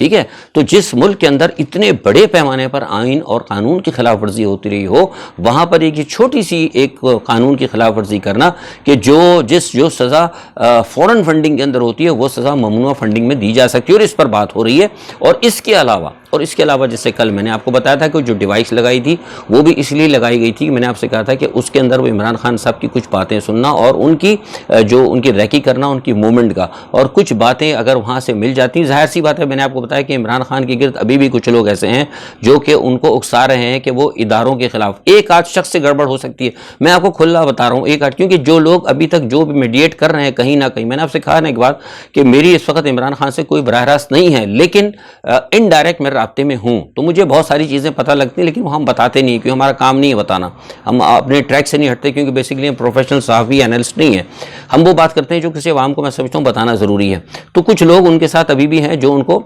ٹھیک ہے. تو جس ملک کے اندر اتنے بڑے پیمانے پر آئین اور قانون کی خلاف ورزی ہوتی رہی ہو، وہاں پر ایک چھوٹی سی ایک قانون کی خلاف ورزی کرنا کہ جو سزا فورن فنڈنگ کے اندر ہوتی ہے وہ سزا ممنوع فنڈنگ میں دی جا سکتی ہے، اور اس پر بات ہو رہی ہے. اور اس کے علاوہ جیسے کل میں نے آپ کو بتایا تھا کہ جو ڈیوائس لگائی تھی وہ بھی اس لیے لگائی گئی تھی کہ میں نے آپ سے کہا تھا کہ اس کے اندر وہ عمران خان صاحب کی کچھ باتیں سننا اور ان کی ریکی کرنا ان کی موومنٹ کا، اور کچھ باتیں اگر وہاں سے مل جاتی، ظاہر سی بات ہے میں نے آپ کو بتایا کہ عمران خان کے گرد ابھی بھی کچھ لوگ ایسے ہیں جو کہ ان کو اکسا رہے ہیں کہ وہ اداروں کے خلاف، ایک آدھ شخص سے گڑبڑ ہو سکتی ہے، میں آپ کو کھلا بتا رہا ہوں ایک آدھ، کیونکہ جو لوگ ابھی تک جو بھی میڈیٹ کر رہے ہیں کہیں نہ کہیں، میں نے آپ سے کہا نا ایک بات کہ میری اس وقت عمران خان سے کوئی براہ راست نہیں ہے، لیکن انڈائریکٹ میں رابطے میں ہوں، تو مجھے بہت ساری چیزیں پتہ لگتی ہیں، لیکن وہ ہم بتاتے نہیں کیونکہ ہمارا کام نہیں ہے بتانا، ہم اپنے ٹریک سے نہیں ہٹتے کیونکہ بیسیکلی ہم پروفیشنل صحافی اینالسٹ نہیں ہیں، ہم وہ بات کرتے ہیں جو کسی عوام کو میں سمجھتا ہوں بتانا ضروری ہے. تو کچھ لوگ ان کے ساتھ ابھی بھی ہیں جو ان کو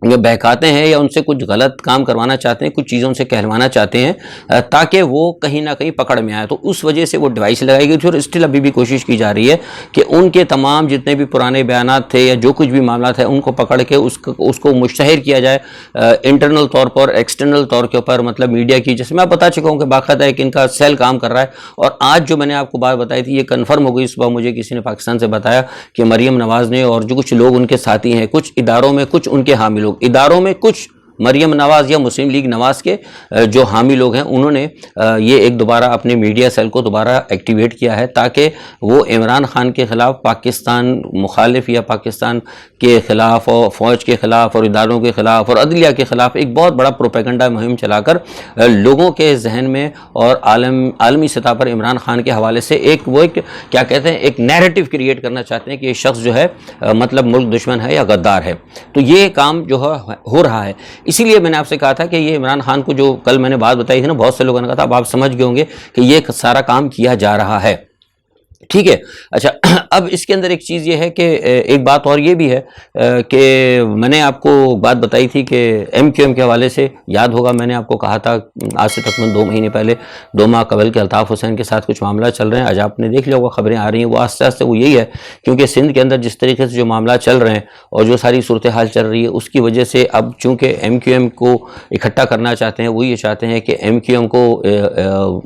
بہکاتے ہیں یا ان سے کچھ غلط کام کروانا چاہتے ہیں، کچھ چیزوں سے کہلوانا چاہتے ہیں تاکہ وہ کہیں نہ کہیں پکڑ میں آئے. تو اس وجہ سے وہ ڈیوائس لگائی گئی تھی، اور اسٹل ابھی بھی کوشش کی جا رہی ہے کہ ان کے تمام جتنے بھی پرانے بیانات تھے یا جو کچھ بھی معاملات ہیں ان کو پکڑ کے اس کو مشتہر کیا جائے انٹرنل طور پر، ایکسٹرنل طور کے اوپر، مطلب میڈیا کی، جیسے میں بتا چکا ہوں کہ باقاعدہ ایک ان کا سیل کام کر رہا ہے. اور آج جو میں نے آپ کو بات بتائی تھی یہ کنفرم ہو گئی، صبح مجھے کسی نے پاکستان سے بتایا کہ مریم نواز نے اور جو کچھ لوگ ان کے ساتھی ہیں، کچھ اداروں میں، کچھ ان کے حامی لوگ اداروں میں، کچھ مریم نواز یا مسلم لیگ نواز کے جو حامی لوگ ہیں انہوں نے یہ ایک دوبارہ اپنے میڈیا سیل کو دوبارہ ایکٹیویٹ کیا ہے تاکہ وہ عمران خان کے خلاف، پاکستان مخالف یا پاکستان کے خلاف اور فوج کے خلاف اور اداروں کے خلاف اور عدلیہ کے خلاف ایک بہت بڑا پروپیگنڈا مہم چلا کر لوگوں کے ذہن میں اور عالمی سطح پر عمران خان کے حوالے سے ایک کیا کہتے ہیں ایک نیریٹو کریٹ کرنا چاہتے ہیں کہ یہ شخص جو ہے مطلب ملک دشمن ہے یا غدار ہے. تو یہ کام جو ہے ہو رہا ہے. اسی لیے میں نے آپ سے کہا تھا کہ یہ عمران خان کو جو کل میں نے بات بتائی تھی نا، بہت سے لوگوں نے کہا تھا، اب آپ سمجھ گئے ہوں گے کہ یہ سارا کام کیا جا رہا ہے. ٹھیک ہے. اچھا، اب اس کے اندر ایک چیز یہ ہے کہ ایک بات اور یہ بھی ہے کہ میں نے آپ کو بات بتائی تھی کہ ایم کیو ایم کے حوالے سے یاد ہوگا میں نے آپ کو کہا تھا آج سے تقریباً 2 مہینے پہلے، 2 ماہ قبل کے الطاف حسین کے ساتھ کچھ معاملات چل رہے ہیں. آج آپ نے دیکھ لیا ہوگا خبریں آ رہی ہیں، وہ آہستہ آہستہ وہ یہی ہے کیونکہ سندھ کے اندر جس طریقے سے جو معاملات چل رہے ہیں اور جو ساری صورتحال چل رہی ہے اس کی وجہ سے اب چونکہ ایم کیو ایم کو اکٹھا کرنا چاہتے ہیں، وہ یہ چاہتے ہیں کہ ایم کیو ایم کو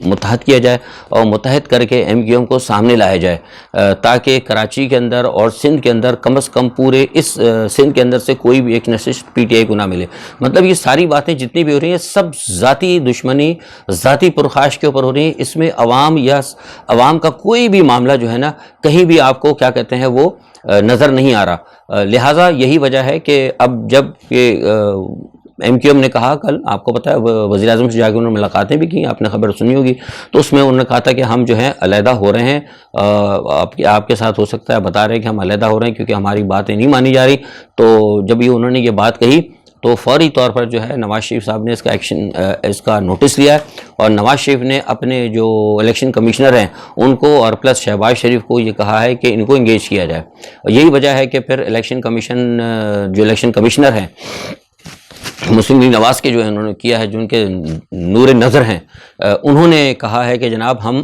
متحد کیا جائے اور متحد کر کے ایم کیو ایم کو سامنے لایا جائے تاکہ کراچی کے اندر اور سندھ کے اندر کم از کم پورے اس سندھ کے اندر سے کوئی بھی ایک نشست پی ٹی آئی کو نہ ملے. مطلب یہ ساری باتیں جتنی بھی ہو رہی ہیں سب ذاتی دشمنی، ذاتی پرخاش کے اوپر ہو رہی ہیں. اس میں عوام کا کوئی بھی معاملہ جو ہے نا کہیں بھی آپ کو کیا کہتے ہیں وہ نظر نہیں آ رہا. لہٰذا یہی وجہ ہے کہ اب جب یہ ایم کیو ایم نے کہا کل، آپ کو پتہ ہے وزیر اعظم سے جا کے انہوں نے ملاقاتیں بھی کی، آپ نے خبر سنی ہوگی، تو اس میں انہوں نے کہا تھا کہ ہم جو ہے علیحدہ ہو رہے ہیں، آپ کے ساتھ ہو سکتا ہے بتا رہے ہیں کہ ہم علیحدہ ہو رہے ہیں کیونکہ ہماری باتیں نہیں مانی جا رہی. تو جب یہ انہوں نے یہ بات کہی تو فوری طور پر جو ہے نواز شریف صاحب نے اس کا نوٹس لیا ہے اور نواز شریف نے اپنے جو الیکشن کمشنر ہیں ان کو اور پلس شہباز شریف کو یہ کہا ہے کہ ان کو انگیج کیا جائے. اور یہی وجہ ہے کہ پھر الیکشن کمشنر ہیں مسلم لیگ نواز کے جو ہے انہوں نے کیا ہے، جو ان کے نور نظر ہیں، انہوں نے کہا ہے کہ جناب ہم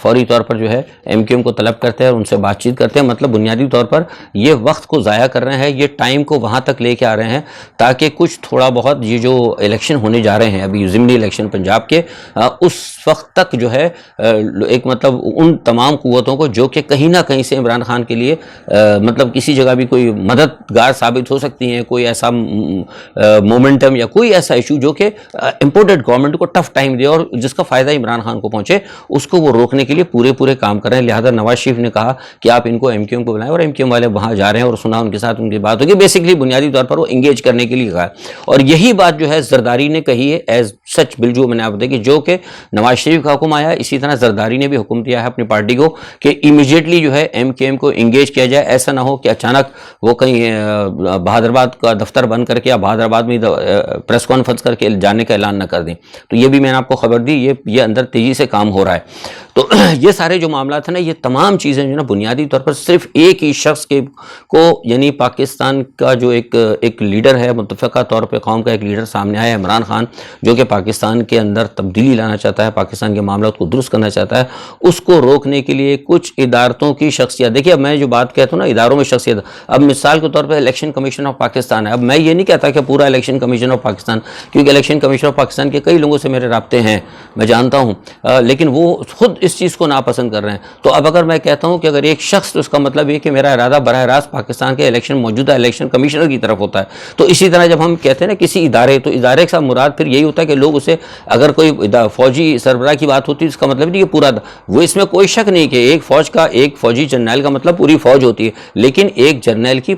فوری طور پر جو ہے ایم کیو ایم کو طلب کرتے ہیں اور ان سے بات چیت کرتے ہیں. مطلب بنیادی طور پر یہ وقت کو ضائع کر رہے ہیں، یہ ٹائم کو وہاں تک لے کے آ رہے ہیں تاکہ کچھ تھوڑا بہت یہ جو الیکشن ہونے جا رہے ہیں ابھی ضمنی الیکشن پنجاب کے، اس وقت تک جو ہے ایک مطلب ان تمام قوتوں کو جو کہ کہیں نہ کہیں سے عمران خان کے لیے مطلب کسی جگہ بھی کوئی مددگار ثابت ہو سکتی ہیں، کوئی ایسا مومنٹ یا کوئی ایسا ایشو جو کہ امپورٹڈ گورنمنٹ کو ٹف ٹائم دے اور جس کا فائدہ عمران خان کو پہنچے، اس کو وہ روکنے کے لیے پورے کام کر رہے ہیں. لہٰذا نواز شریف نے کہا کہ آپ ان کو ایم کیو ایم کو بلائیں، اور ایم کیو ایم والے وہاں جا رہے ہیں اور سنا ان کے ساتھ ان کی بات ہوگی. بیسکلی بنیادی طور پر وہ انگیج کرنے کے لیے کہا ہے. اور یہی بات جو ہے زرداری نے کہی ہے ایز سچ بالجو میں نے آپ دیکھی، جو کہ نواز شریف کا حکم آیا، اسی طرح زرداری نے بھی حکم دیا ہے اپنی پارٹی کو کہ امیڈیٹلی جو ہے ایم کیو ایم کو انگیج کیا جائے. ایسا نہ ہو کہ اچانک وہ کہیں بہادرآباد کا دفتر بند کر کے یا بہادرآباد میں پریس کانفرنس کر کے جانے کا اعلان نہ کر دیں. تو یہ بھی میں نے آپ کو خبر دی، یہ اندر تیزی سے کام ہو رہا ہے. تو تو یہ سارے جو معاملات ہیں نا، یہ تمام چیزیں جو نا بنیادی طور پر صرف ایک ہی شخص کو یعنی پاکستان کا جو ایک لیڈر ہے، متفقہ طور پہ قوم کا ایک لیڈر سامنے آیا ہے، عمران خان، جو کہ پاکستان کے اندر تبدیلی لانا چاہتا ہے، پاکستان کے معاملات کو درست کرنا چاہتا ہے، اس کو روکنے کے لیے کچھ اداروں کی شخصیت، دیکھیے اب میں جو بات کہتا ہوں نا اداروں میں شخصیت، اب مثال کے طور پہ الیکشن کمیشن آف پاکستان ہے، اب میں یہ نہیں کہتا کہ پورا الیکشن کمیشن آف پاکستان، کیونکہ الیکشن کمیشن آف پاکستان کے کئی لوگوں سے میرے رابطے ہیں، میں جانتا ہوں، لیکن وہ خود اس چیز کو ناپسند کر رہے ہیں۔ تو اب اگر میں کہتا ہوں کہ اگر ایک شخص، تو اس کا مطلب یہ کہ میرا ارادہ براہ راست پاکستان کے موجودہ الیکشن کمیشنر کی طرف ہوتا ہے۔ تو اسی طرح جب ہم کہتے ہیں نا کسی ادارے، تو ادارے کا مراد پھر یہی ہوتا ہے کہ لوگ اسے، اگر کوئی فوجی سربراہ کی بات ہوتی ہے، اس کا مطلب نہیں کہ پورا، وہ اس میں کوئی شک نہیں کہ ایک فوجی جرنیل کا مطلب پوری فوج ہوتی ہے، لیکن ایک جرنیل کی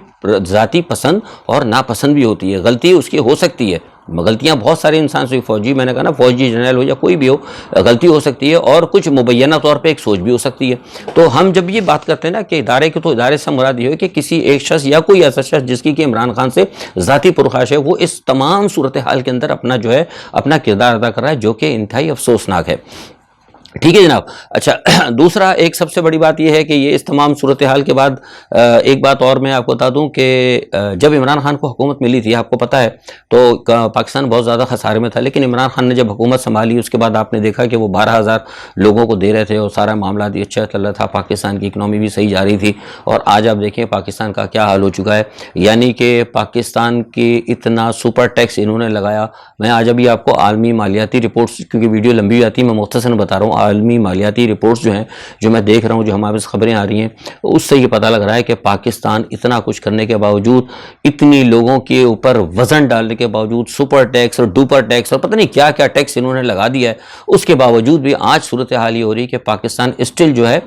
ذاتی پسند اور ناپسند بھی ہوتی ہے، غلطی اس کی ہو سکتی ہے، غلطیاں بہت سارے انسان سے، فوجی، میں نے کہا نا فوجی جرنیل ہو یا کوئی بھی ہو، غلطی ہو سکتی ہے، اور کچھ مبینہ طور پہ ایک سوچ بھی ہو سکتی ہے۔ تو ہم جب یہ بات کرتے ہیں نا کہ ادارے کے، تو ادارے سے مراد یہ ہے کہ کسی ایک شخص یا کوئی ایسا شخص جس کی کہ عمران خان سے ذاتی پرخاش ہے، وہ اس تمام صورتحال کے اندر اپنا جو ہے اپنا کردار ادا کر رہا ہے، جو کہ انتہائی افسوسناک ہے۔ ٹھیک ہے جناب۔ اچھا، دوسرا ایک سب سے بڑی بات یہ ہے کہ یہ اس تمام صورتحال کے بعد ایک بات اور میں آپ کو بتا دوں کہ جب عمران خان کو حکومت ملی تھی، آپ کو پتہ ہے، تو پاکستان بہت زیادہ خسارے میں تھا، لیکن عمران خان نے جب حکومت سنبھالی، اس کے بعد آپ نے دیکھا کہ وہ 12,000 لوگوں کو دے رہے تھے، اور سارا معاملہ بھی اچھا چل رہا تھا، پاکستان کی اکنامی بھی صحیح جا رہی تھی، اور آج آپ دیکھیں پاکستان کا کیا حال ہو چکا ہے، یعنی کہ پاکستان کی اتنا سپر ٹیکس انہوں نے لگایا۔ میں آج ابھی آپ کو عالمی مالیاتی رپورٹس، کیونکہ ویڈیو لمبی آتی ہے، میں مختصراً بتا رہا ہوں، عالمی مالیاتی رپورٹس جو ہیں، جو میں دیکھ رہا ہوں، جو ہمارے پاس خبریں آ رہی ہیں، اس سے یہ پتہ لگ رہا ہے کہ پاکستان اتنا کچھ کرنے کے باوجود، اتنی لوگوں کے اوپر وزن ڈالنے کے باوجود، سپر ٹیکس اور ڈوپر ٹیکس اور پتہ نہیں کیا کیا ٹیکس انہوں نے لگا دیا ہے، اس کے باوجود بھی آج صورتحال یہ ہو رہی ہے کہ پاکستان اسٹل جو ہے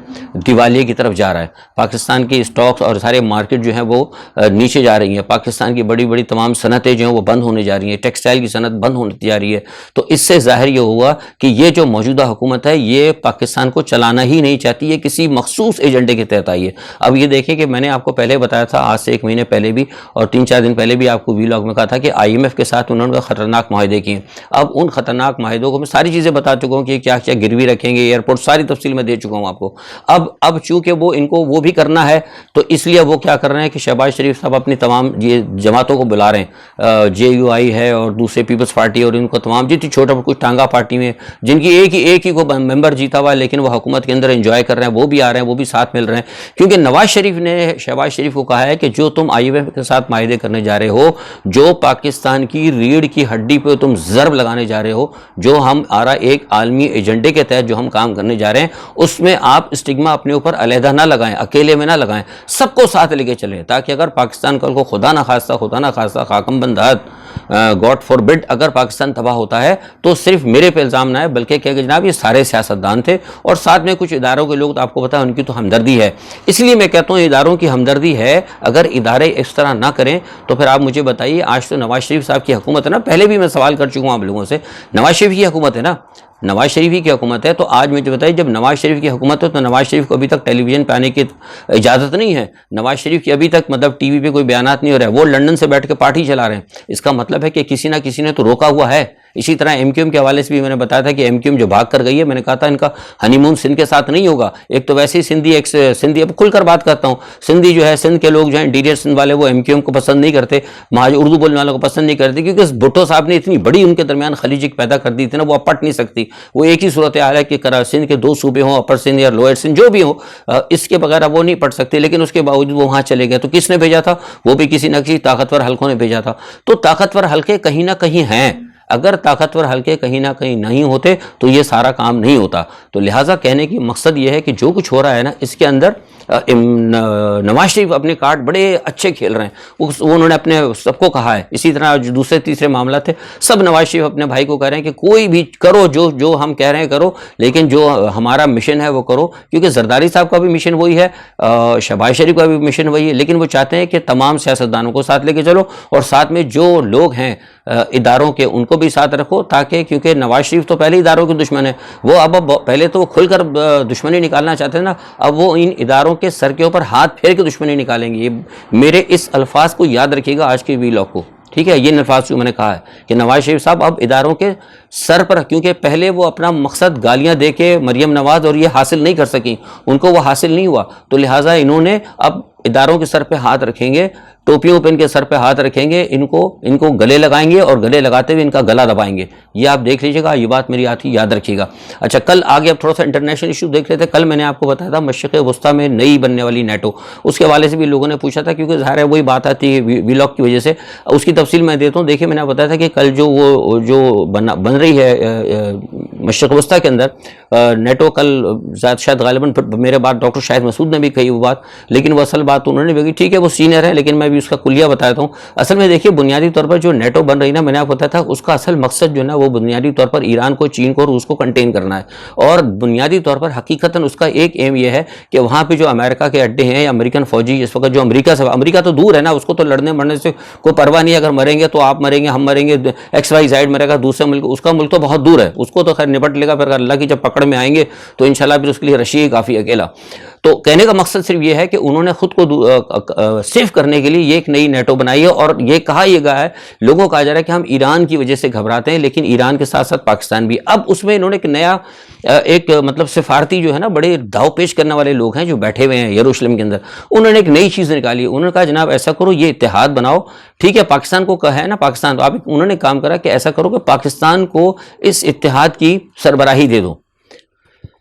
دیوالیے کی طرف جا رہا ہے، پاکستان کی اسٹاکس اور سارے مارکیٹ جو ہیں وہ نیچے جا رہی ہیں، پاکستان کی بڑی بڑی تمام صنعتیں جو ہیں وہ بند ہونے جا رہی ہیں، ٹیکسٹائل کی صنعت بند ہونے جا رہی ہے۔ تو اس سے ظاہر یہ ہوا کہ یہ جو موجودہ حکومت ہے، یہ پاکستان کو چلانا ہی نہیں چاہتی ہے، کسی مخصوص ایجنڈے کے تحت آئی ہے۔ اب یہ دیکھیں کہ میں نے آپ کو پہلے بتایا تھا، آج سے 1 مہینے پہلے بھی اور 3-4 دن پہلے بھی آپ کو ویلاگ میں کہا تھا کہ IMF کے ساتھ انہوں نے خطرناک معاہدے کیے۔ اب ان خطرناک معاہدوں کو میں ساری چیزیں بتا چکا ہوں کہ کیا کیا گروی رکھیں گے، ایئرپورٹ، ساری تفصیل میں دے چکا ہوں آپ کو۔ اب چونکہ ان کو وہ بھی کرنا ہے، تو اس لیے وہ کیا کر رہے ہیں کہ شہباز شریف صاحب اپنی تمام یہ جماعتوں کو بلا رہے ہیں، JUI ہے اور دوسرے پیپلز پارٹی، اور ان کو تمام جتنی چھوٹا کچھ ٹانگا پارٹی میں جن کی ایک ہی کو ممبر جیتا ہوا ہے، لیکن وہ حکومت کے اندر انجوائے کر رہے ہیں، وہ بھی آ رہے ہیں، وہ بھی ساتھ مل رہے ہیں، کیونکہ نواز شریف نے شہباز شریف کو کہا ہے کہ جو تم IMF کے ساتھ معاہدے کرنے جا رہے ہو، جو پاکستان کی ریڑھ کی ہڈی پہ تم ضرب لگانے جا رہے ہو، جو ہم ایک عالمی ایجنڈے کے تحت جو ہم کام کرنے جا رہے ہیں، اس میں آپ اسٹگما اپنے اوپر علیحدہ نہ لگائیں، اکیلے میں نہ لگائیں، سب کو ساتھ لے کے چلیں، تاکہ اگر پاکستان کل کو خدا نہ خواستہ خاکم بندات گاڈ فار بڈ اگر پاکستان تباہ ہوتا ہے، تو صرف میرے پہ الزام نہ ہے، بلکہ کہ جناب یہ سارے سیاستدان تھے، اور ساتھ میں کچھ اداروں کے لوگ، تو آپ کو پتا ہے ان کی تو ہمدردی ہے، اس لیے میں کہتا ہوں اداروں کی ہمدردی ہے، اگر ادارے اس طرح نہ کریں تو پھر آپ مجھے بتائیے، آج تو نواز شریف صاحب کی حکومت ہے نا، پہلے بھی میں سوال کر چکا ہوں آپ لوگوں سے، نواز شریف کی حکومت ہے نا، نواز شریف ہی کی حکومت ہے، تو آج مجھے بتائیے جب نواز شریف کی حکومت ہے تو نواز شریف کو ابھی تک ٹیلی ویژن پہ آنے کی اجازت نہیں ہے، نواز شریف کی ابھی تک مطلب ٹی وی پہ کوئی بیانات نہیں ہو رہا ہے، وہ لندن سے بیٹھ کے پارٹی چلا رہے ہیں، اس کا مطلب ہے کہ کسی نہ کسی نے تو روکا ہوا ہے۔ اسی طرح MQM کے حوالے سے بھی میں نے بتایا تھا کہ MQM جو بھاگ کر گئی ہے، میں نے کہا تھا ان کا ہنی مون سندھ کے ساتھ نہیں ہوگا، ایک تو ویسے ہی سندھی اب کھل کر بات کرتا ہوں، سندھی جو ہے، سندھ کے لوگ جو ہیں انٹیریئر سندھ والے، وہ MQM کو پسند نہیں کرتے، اردو بولنے والوں کو پسند نہیں کرتے، کیونکہ بھٹو صاحب نے اتنی بڑی ان کے درمیان خلیج پیدا کر دی تھی نا، وہ اب پٹ نہیں سکتی، وہ ایک ہی صورتحال ہے کہ سندھ کے 2 صوبے ہوں، اپر سندھ یا لوئر سندھ جو بھی ہوں، اس کے بغیر وہ نہیں پڑھ سکتے، لیکن اس کے باوجود وہ وہاں چلے گئے، تو کس نے بھیجا تھا؟ وہ بھی کسی نہ کسی طاقتور حلقوں نے بھیجا تھا۔ تو طاقتور حلقے کہیں نہ کہیں ہیں، اگر طاقتور حلقے کہیں نہ کہیں نہیں ہوتے تو یہ سارا کام نہیں ہوتا۔ تو لہٰذا کہنے کی مقصد یہ ہے کہ جو کچھ ہو رہا ہے نا، اس کے اندر نواز شریف اپنے کارڈ بڑے اچھے کھیل رہے ہیں، انہوں نے اپنے سب کو کہا ہے، اسی طرح جو دوسرے تیسرے معاملات تھے، سب نواز شریف اپنے بھائی کو کہہ رہے ہیں کہ کوئی بھی کرو، جو ہم کہہ رہے ہیں کرو، لیکن جو ہمارا مشن ہے وہ کرو، کیونکہ زرداری صاحب کا بھی مشن وہی ہے، شہباز شریف کا بھی مشن وہی ہے، لیکن وہ چاہتے ہیں کہ تمام سیاستدانوں کو ساتھ لے کے چلو، اور ساتھ میں جو لوگ ہیں اداروں کے ان کو بھی ساتھ رکھو، تاکہ کیونکہ نواز شریف تو پہلے اداروں کے دشمن ہے، وہ اب پہلے تو وہ کھل کر دشمنی نکالنا چاہتے ہیں نا، اب وہ ان اداروں کے سر کے اوپر ہاتھ پھیر کے دشمنی نکالیں گے۔ یہ میرے اس الفاظ کو یاد رکھیے گا آج کے ویلاگ کو، ٹھیک ہے، یہ الفاظ جو میں نے کہا ہے کہ نواز شریف صاحب اب اداروں کے سر پر، کیونکہ پہلے وہ اپنا مقصد گالیاں دے کے مریم نواز اور یہ حاصل نہیں کر سکیں، ان کو وہ حاصل نہیں ہوا، تو لہٰذا انہوں نے اب اداروں کے سر پہ ہاتھ رکھیں گے، ٹوپیوں پہ ان کے سر پہ ہاتھ رکھیں گے، ان کو گلے لگائیں گے اور گلے لگاتے ہوئے ان کا گلا دبائیں گے. یہ آپ دیکھ لیجیے گا، یہ بات میری آتی یاد رکھیے گا. اچھا، کل آگے اب تھوڑا سا انٹرنیشنل ایشو دیکھ لیتے. کل میں نے آپ کو بتایا تھا مشرق وسطیٰ میں نئی بننے والی نیٹو، اس کے حوالے سے بھی لوگوں نے پوچھا تھا، کیونکہ ظاہر ہے وہی بات آتی ہے وی لاگ کی وجہ سے. اس کی تفصیل میں دیتا ہوں. دیکھیے، میں نے بتایا تھا کہ کل جو بن رہی ہے مشرق وسطیٰ کے اندر نیٹو، کل شاید غالباً میرے بعد ڈاکٹر شاہد مسعود نے بھی کہی وہ بات، لیکن وہ اصل بات انہوں نے بھی کہی. ٹھیک ہے، وہ سینئر ہے، لیکن میں بھی اس کا کلیہ بتاتا ہوں. اصل میں دیکھیے، بنیادی طور پر جو نیٹو بن رہی نا، میں نے آپ کو بتایا تھا اس کا اصل مقصد جو ہے نا، وہ بنیادی طور پر ایران کو، چین کو، روس کو کنٹین کرنا ہے. اور بنیادی طور پر حقیقتاً اس کا ایک ایم یہ ہے کہ وہاں پہ جو امریکہ کے اڈے ہیں یا امریکن فوجی اس وقت جو امریکہ تو دور ہے نا، اس کو تو لڑنے مرنے سے کوئی پرواہ نہیں ہے. اگر مریں گے تو آپ مریں گے، ہم مریں گے، ایکس وائی زیڈ مرے گا دوسرے ملک، اس کا ملک تو بہت دور ہے، اس کو تو خیر نپٹ لے گا. پھر اللہ کی جب پکڑ میں آئیں گے تو انشاءاللہ پھر اس کے لیے رشیا ہی کافی اکیلا. تو کہنے کا مقصد صرف یہ ہے کہ انہوں نے خود کو سیف کرنے کے لیے یہ ایک نئی نیٹو بنائی ہے. اور یہ کہا گیا ہے، لوگوں کہا جا رہا ہے کہ ہم ایران کی وجہ سے گھبراتے ہیں، لیکن ایران کے ساتھ ساتھ پاکستان بھی. اب اس میں انہوں نے ایک نیا مطلب سفارتی جو ہے نا، بڑے داؤ پیش کرنے والے لوگ ہیں جو بیٹھے ہوئے ہیں یروشلم کے اندر، انہوں نے ایک نئی چیز نکالی. انہوں نے کہا جناب ایسا کرو، یہ اتحاد بناؤ. ٹھیک ہے، پاکستان کو کہا ہے نا، پاکستان تو انہوں نے کام کرا کہ ایسا کرو کہ پاکستان کو اس اتحاد کی سربراہی دے دو.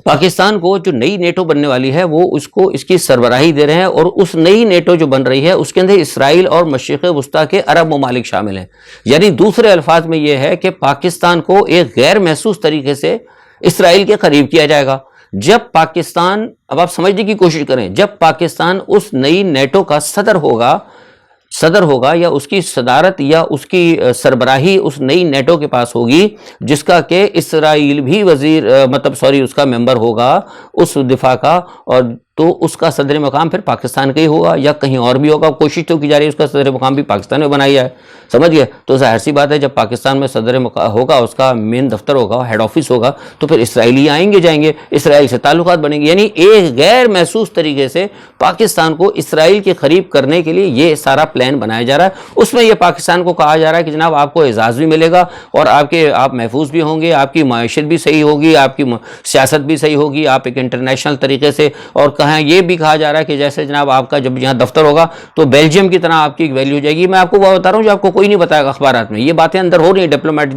پاکستان کو جو نئی نیٹو بننے والی ہے وہ اس کی سربراہی دے رہے ہیں. اور اس نئی نیٹو جو بن رہی ہے اس کے اندر اسرائیل اور مشرق وسطیٰ کے عرب ممالک شامل ہیں. یعنی دوسرے الفاظ میں یہ ہے کہ پاکستان کو ایک غیر محسوس طریقے سے اسرائیل کے قریب کیا جائے گا. جب پاکستان، اب آپ سمجھنے کی کوشش کریں، جب پاکستان اس نئی نیٹو کا صدر ہوگا یا اس کی صدارت یا اس کی سربراہی اس نئی نیٹو کے پاس ہوگی، جس کا کہ اسرائیل بھی اس کا ممبر ہوگا اس دفاع کا، اور تو اس کا صدر مقام پھر پاکستان کا ہی ہوگا یا کہیں اور بھی ہوگا. کوشش تو کی جا رہی ہے اس کا صدر مقام بھی پاکستان میں بنایا ہے، سمجھ گئے. تو ظاہر سی بات ہے جب پاکستان میں صدر مقام ہوگا، اس کا مین دفتر ہوگا، ہیڈ آفس ہوگا، تو پھر اسرائیلی آئیں گے جائیں گے، اسرائیل سے تعلقات بنیں گے. یعنی ایک غیر محسوس طریقے سے پاکستان کو اسرائیل کے قریب کرنے کے لیے یہ سارا پلان بنایا جا رہا ہے. اس میں یہ پاکستان کو کہا جا رہا ہے کہ جناب آپ کو اعزاز بھی ملے گا اور آپ محفوظ بھی ہوں گے، آپ کی معیشت بھی صحیح ہوگی، آپ کی سیاست بھی صحیح ہوگی، آپ ایک انٹرنیشنل طریقے سے. اور یہ بھی کہا جا رہا ہے کہ جیسے جناب آپ کا جب یہاں دفتر ہوگا تو بیلجیم کی طرح آپ کی ایک ویلیو ہو جائے گی. میں آپ کو وہ بتا رہا ہوں جو آپ کو کوئی نہیں بتائے گا اخبارات میں. یہ باتیں اندر ہو رہی ہیں. ڈپلومیٹ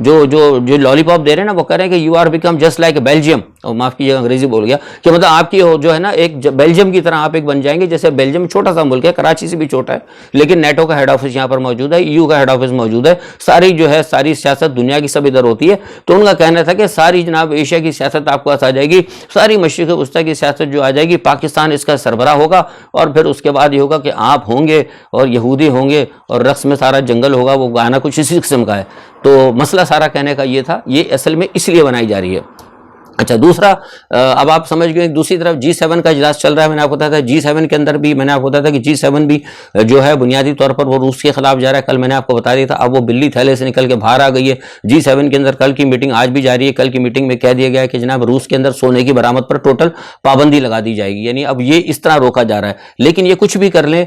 جو لالی پاپ دے رہے ہیں نا، وہ کہہ رہے ہیں کہ you are become just like Belgium. اور معاف کیجیے انگریزی بول گیا کہ مطلب آپ کی جو ہے نا ایک بیلجیم کی طرح آپ ایک بن جائیں گے. جیسے بیلجیم چھوٹا سا ملک ہے، کراچی سے بھی چھوٹا ہے، لیکن نیٹو کا ہیڈ آفس یہاں پر موجود ہے، EU کا ہیڈ آفس موجود ہے. ساری سیاست دنیا کی سب ادھر ہوتی ہے. تو ان کا کہنا تھا کہ ساری جناب ایشیا کی سیاست آپ کو آ جائے گی، ساری مشرق وسطیٰ کی سیاست جو آ جائے گی، پاکستان اس کا سربراہ ہوگا. اور پھر اس کے بعد یہ ہوگا کہ آپ ہوں گے اور یہودی ہوں گے اور رقص میں سارا جنگل ہوگا. وہ گانا کچھ اسی قسم کا ہے. تو مسئلہ سارا کہنے کا یہ تھا. یہ اصل میں اس لیے بنائی جا رہی ہے. اچھا، دوسرا، اب آپ سمجھ گئے دوسری طرف G7 کا اجلاس چل رہا ہے. میں نے آپ کو بتایا تھا G7 کے اندر بھی، میں نے آپ کو بتایا تھا کہ G7 بھی جو ہے بنیادی طور پر وہ روس کے خلاف جا رہا ہے. کل میں نے آپ کو بتا دیا تھا. اب وہ بلی تھیلے سے نکل کے باہر آ گئی ہے. G7 کے اندر کل کی میٹنگ آج بھی جاری ہے. کل کی میٹنگ میں کہہ دیا گیا ہے کہ جناب روس کے اندر سونے کی برآمد پر ٹوٹل پابندی لگا دی جائے گی. یعنی اب یہ اس طرح روکا جا رہا ہے. لیکن یہ کچھ بھی کر لیں،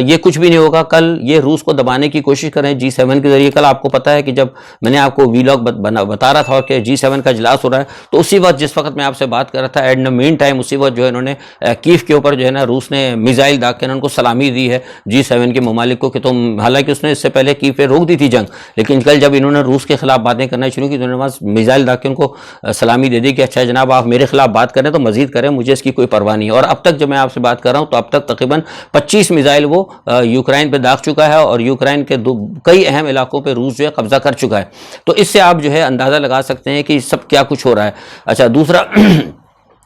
یہ کچھ بھی نہیں ہوگا. کل یہ روس کو دبانے کی کوشش کریں G7 کے ذریعے. کل آپ کو پتا ہے کہ جب میں نے آپ کو وی لاگ بتا رہا تھا کہ G7 کا اجلاس ہو رہا ہے، تو اسی وقت جس وقت میں آپ سے بات کر رہا تھا، ایٹ دا مین ٹائم اسی وقت جو ہے انہوں نے کیف کے اوپر جو ہے نا روس نے میزائل داغ کے ان کو سلامی دی ہے G7 کے ممالک کو کہ تم، حالانکہ اس نے اس سے پہلے کیف پہ روک دی تھی جنگ، لیکن کل جب انہوں نے روس کے خلاف باتیں کرنا شروع کی تو انہوں نے میزائل داغ کے ان کو سلامی دے دی کہ اچھا جناب آپ میرے خلاف بات کریں تو مزید کریں، مجھے اس کی کوئی پرواہ نہیں ہے. اور اب تک جب میں آپ سے بات کر رہا ہوں تو اب تک تقریباً 25 میزائل وہ یوکرائن پہ داغ چکا ہے اور یوکرائن کے کئی اہم علاقوں پہ روس جو ہے قبضہ کر چکا ہے. تو اس سے آپ جو ہے اندازہ لگا سکتے ہیں کہ سب کیا کچھ ہو رہا ہے. اچھا، دوسرا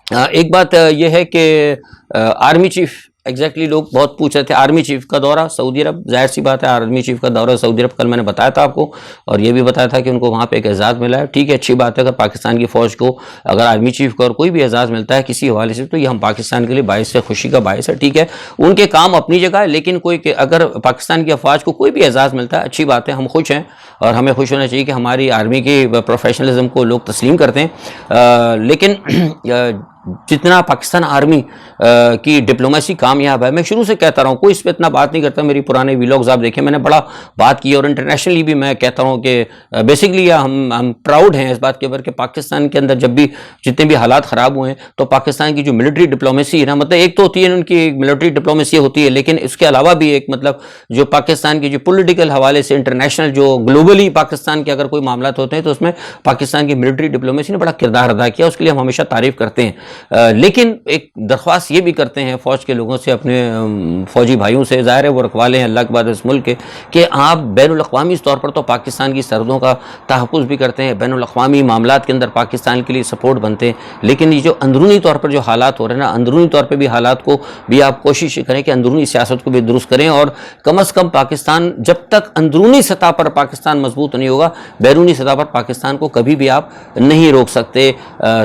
ایک بات یہ ہے کہ آرمی چیف، ایگزیکٹلی لوگ بہت پوچھ رہے تھے آرمی چیف کا دورہ سعودی عرب. ظاہر سی بات ہے آرمی چیف کا دورہ سعودی عرب کل میں نے بتایا تھا آپ کو، اور یہ بھی بتایا تھا کہ ان کو وہاں پہ ایک اعزاز ملا ہے. ٹھیک ہے، اچھی بات ہے. اگر پاکستان کی فوج کو، اگر آرمی چیف کو اور کوئی بھی اعزاز ملتا ہے کسی حوالے سے، تو یہ ہم پاکستان کے لیے باعث خوشی کا باعث ہے. ٹھیک ہے، ان کے کام اپنی جگہ ہے، لیکن اگر پاکستان کی افواج کو کوئی بھی اعزاز ملتا ہے اچھی بات ہے، ہم خوش ہیں اور ہمیں خوش ہونا چاہیے کہ ہماری آرمی کی پروفیشنلزم کو لوگ تسلیم کرتے ہیں. لیکن جتنا پاکستان آرمی کی ڈپلومیسی کامیاب ہے، میں شروع سے کہتا رہا ہوں، کوئی اس پہ اتنا بات نہیں کرتا، میری پرانے ویلاگز آپ دیکھیں، میں نے بڑا بات کی، اور انٹرنیشنلی بھی میں کہتا ہوں کہ بیسکلی ہم پراؤڈ ہیں اس بات کے اوپر کہ پاکستان کے اندر جب بھی جتنے بھی حالات خراب ہوئے ہیں تو پاکستان کی جو ملٹری ڈپلومیسی ہے نا، مطلب ایک تو ہوتی ہے ان کی ملٹری ڈپلومیسی ہوتی ہے، لیکن اس کے علاوہ بھی ایک مطلب جو پاکستان کی جو پولیٹیکل حوالے سے انٹرنیشنل جو گلوبلی پاکستان کے اگر کوئی معاملات ہوتے ہیں تو اس میں پاکستان کی ملٹری ڈپلومیسی نے بڑا کردار ادا کیا، اس کے لیے ہم ہمیشہ تعریف کرتے ہیں، لیکن ایک درخواست یہ بھی کرتے ہیں فوج کے لوگوں سے، اپنے فوجی بھائیوں سے، ظاہر ہے وہ رکھوالے ہیں اللہ کے بعد اس ملک کے، کہ آپ بین الاقوامی طور پر تو پاکستان کی سرحدوں کا تحفظ بھی کرتے ہیں، بین الاقوامی معاملات کے اندر پاکستان کے لیے سپورٹ بنتے ہیں، لیکن یہ جو اندرونی طور پر جو حالات ہو رہے ہیں نا، اندرونی طور پہ بھی حالات کو بھی آپ کوشش کریں کہ اندرونی سیاست کو بھی درست کریں، اور کم از کم پاکستان جب تک اندرونی سطح پر پاکستان مضبوط نہیں ہوگا، بیرونی سطح پر پاکستان کو کبھی بھی آپ نہیں روک سکتے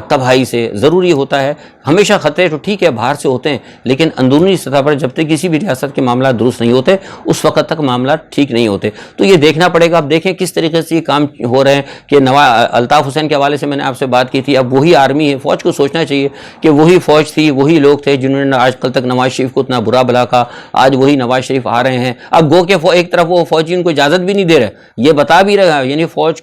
تباہی سے۔ ضروری ہوتا ہے ہمیشہ خطرے تو ٹھیک ہے باہر سے ہوتے ہیں، لیکن اندرونی سطح پر جب تک کسی بھی ریاست کے معاملات درست نہیں ہوتے اس وقت تک معاملات ٹھیک نہیں ہوتے، تو یہ دیکھنا پڑے گا۔ اب دیکھیں کس طریقے سے یہ کام ہو رہے ہیں کہ الطاف حسین کے حوالے سے میں نے آپ سے بات کی تھی، اب وہی آرمی ہے، فوج کو سوچنا چاہیے کہ وہی فوج تھی، وہی لوگ تھے جنہوں نے آج کل تک نواز شریف کو اتنا برا بھلا کہا، آج وہی نواز شریف آ رہے ہیں، اب گو کہ ایک طرف وہ فوجی ان کو اجازت بھی نہیں دے رہے، یہ بتا بھی رہا ہے، یعنی فوج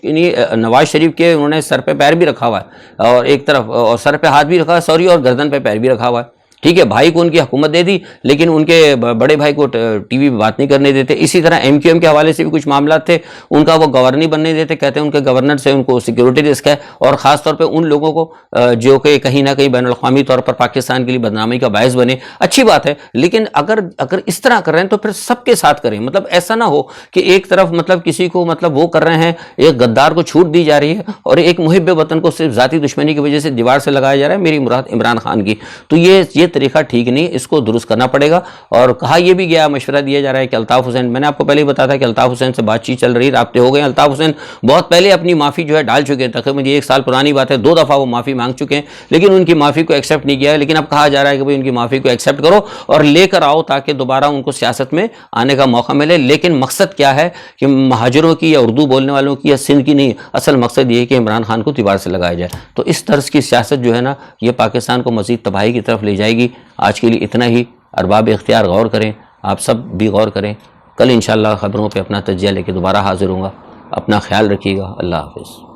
نواز شریف کے انہوں نے سر پہ پیر بھی رکھا ہوا ہے، اور ایک طرف اور سر پہ ہاتھ بھی رکھا ہے سوری، اور گردن پہ پیر بھی رکھا ہوا ہے، ٹھیک ہے، بھائی کو ان کی حکومت دے دی لیکن ان کے بڑے بھائی کو ٹی وی پہ بات نہیں کرنے دیتے۔ اسی طرح ایم کیو ایم کے حوالے سے بھی کچھ معاملات تھے، ان کا وہ گورنر نہیں بننے دیتے، کہتے ہیں ان کے گورنر سے ان کو سیکیورٹی رسک ہے، اور خاص طور پہ ان لوگوں کو جو کہ کہیں نہ کہیں بین الاقوامی طور پر پاکستان کے لیے بدنامی کا باعث بنے۔ اچھی بات ہے، لیکن اگر اس طرح کر رہے ہیں تو پھر سب کے ساتھ کریں، مطلب ایسا نہ ہو کہ ایک طرف مطلب کسی کو مطلب وہ کر رہے ہیں، ایک غدار کو چھوٹ دی جا رہی ہے اور ایک محب وطن کو صرف ذاتی دشمنی کی وجہ سے دیوار سے لگایا جا رہا ہے، میری مراد عمران خان کی، تو یہ طریقہ ٹھیک نہیں، اس کو درست کرنا پڑے گا۔ اور کہا یہ بھی گیا، مشورہ دیا جا رہا ہے کہ الطاف حسین، میں نے آپ کو پہلے ہی بتایا تھا کہ الطاف حسین سے بات چیت چل رہی، رابطے ہو گئے، الطاف حسین بہت پہلے اپنی معافی جو ہے ڈال چکے ہیں، تقریباً یہ 1 سال پرانی بات ہے، 2 دفعہ وہ معافی مانگ چکے ہیں، لیکن ان کی معافی کو ایکسیپٹ نہیں کیا ہے، لیکن اب کہا جا رہا ہے کہ بھئی ان کی معافی کو ایکسیپٹ کرو اور لے کر آؤ تاکہ دوبارہ ان کو سیاست میں آنے کا موقع ملے۔ لیکن مقصد کیا ہے کہ مہاجروں کی یا اردو بولنے والوں کی یا سندھ کی نہیں، اصل مقصد یہ ہے کہ عمران خان کو دیوار سے لگایا جائے، تو اس طرز کی سیاست جو ہے نا یہ پاکستان کو مزید تباہی کی طرف لے جائے گی۔ آج کے لیے اتنا ہی، ارباب اختیار غور کریں، آپ سب بھی غور کریں، کل انشاءاللہ خبروں پہ اپنا تجزیہ لے کے دوبارہ حاضر ہوں گا، اپنا خیال رکھیے گا، اللہ حافظ۔